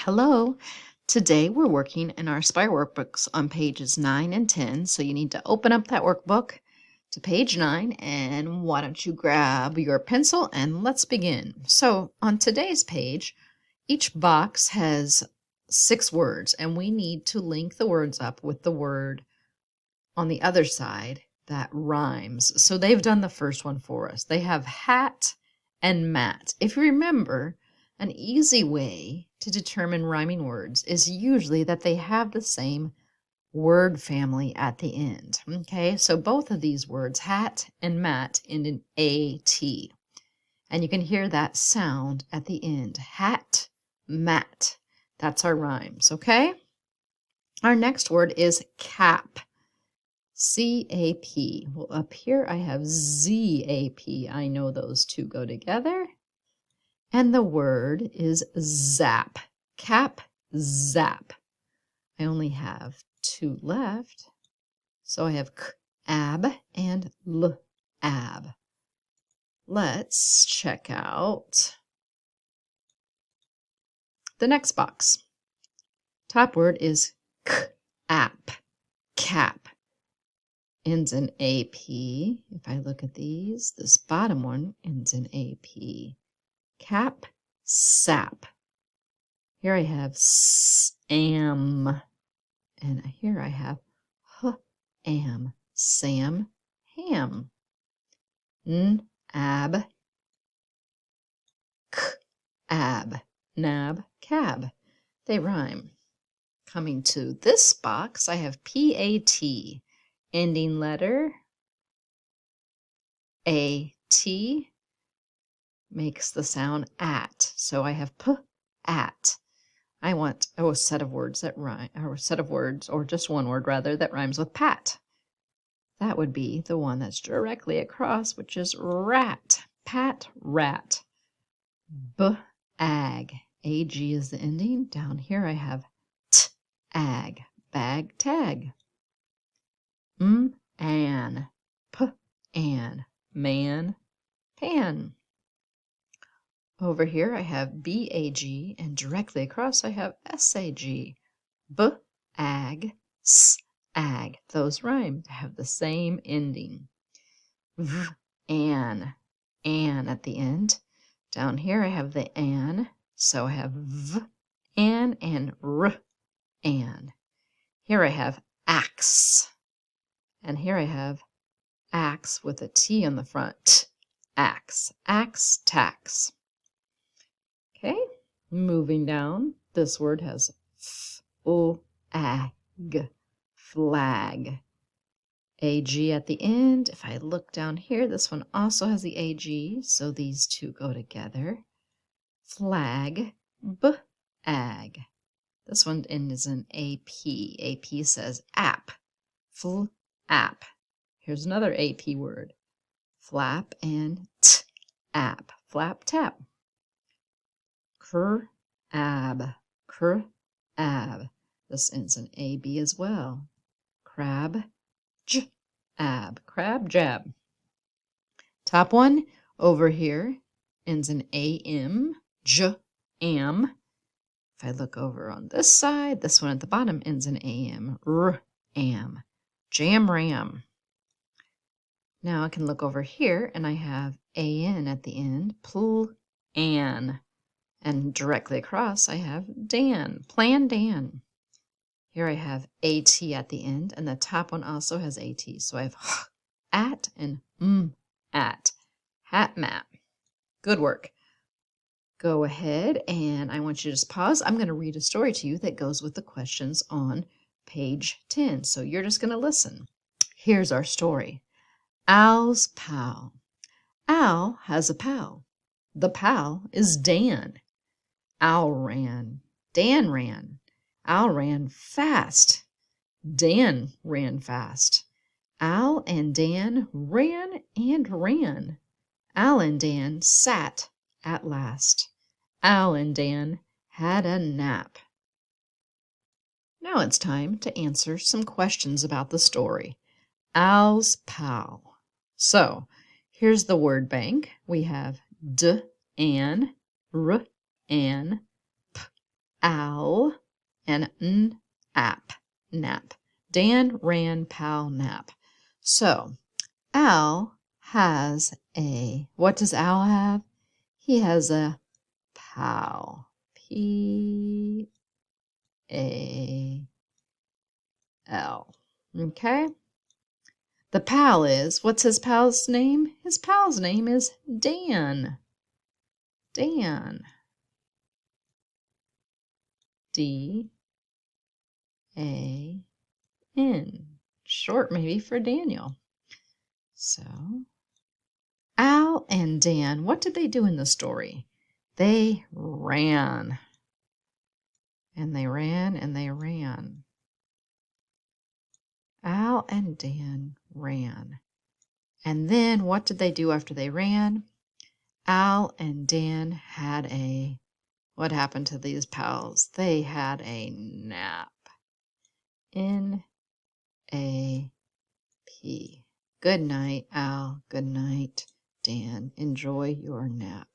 Hello. Today we're working in our Spire workbooks on pages 9 and 10. So you need to open up that workbook to page 9, and why don't you grab your pencil and let's begin. So on today's page, each box has 6 words, and we need to link the words up with the word on the other side that rhymes. So they've done the first one for us. They have hat and mat. If you remember, an easy way to determine rhyming words is usually that they have the same word family at the end. Okay, so both of these words, hat and mat, end in A-T. And you can hear that sound at the end. Hat, mat. That's our rhymes, okay? Our next word is cap. C-A-P. Well, up here I have Z-A-P. I know those two go together. And the word is zap. Cap, zap. I only have 2 left. So I have k-ab and l-ab. Let's check out the next box. Top word is k-ap. Cap. Ends in AP. If I look at these, this bottom one ends in AP. Cap, sap. Here I have am, and here I have am, sam, ham. Ab, k-ab, nab, cab. They rhyme. Coming to this box, I have P-A-T, ending letter A-T. Makes the sound at. So I have p-at. I want a set of words that rhyme, or a set of words, or just one word rather, that rhymes with pat. That would be the one that's directly across, which is rat. Pat, rat. B-ag. A-G is the ending. Down here I have t-ag. Bag, tag. M-an. P-an. Man, pan. Over here I have B-A-G, and directly across I have S-A-G. B-ag, s-ag. Those rhyme. They have the same ending. V-an. An at the end. Down here I have the an, so I have v-an and r-an. Here I have axe. And here I have axe with a T on the front. Axe. Axe, tax. Okay, moving down, this word has f-o-ag, flag. A-G at the end. If I look down here, this one also has the A-G, so these two go together. Flag, b-ag. This one ends in A-P. A-P says app, fl-app. Here's another A-P word. Flap and t-app, flap, tap. Cr-ab, cr-ab. This ends in A-B as well. Crab, j-ab, crab, jab. Top one over here ends in A-M, j-am. If I look over on this side, this one at the bottom ends in A-M, r-am, jam, ram. Now I can look over here and I have A-N at the end, pl-an. And directly across, I have Dan, Plan Dan. Here I have AT at the end, and the top one also has AT. So I have at and at. Hat map. Good work. Go ahead, and I want you to just pause. I'm going to read a story to you that goes with the questions on page 10. So you're just going to listen. Here's our story. Al's pal. Al has a pal. The pal is Dan. Al ran. Dan ran. Al ran fast. Dan ran fast. Al and Dan ran and ran. Al and Dan sat at last. Al and Dan had a nap. Now it's time to answer some questions about the story. Al's pal. So, here's the word bank. We have d, an, r, an, p, owl, and app, nap. Dan ran, pal, nap. So, Al has what does Al have? He has a pal. P-A-L. Okay? The pal what's his pal's name? His pal's name is Dan. Dan. D-A-N. Short maybe for Daniel. So, Al and Dan, what did they do in the story? They ran. And they ran and they ran. Al and Dan ran. And then what did they do after they ran? Al and Dan had what happened to these pals? They had a nap. N-A-P. Good night, Al. Good night, Dan. Enjoy your nap.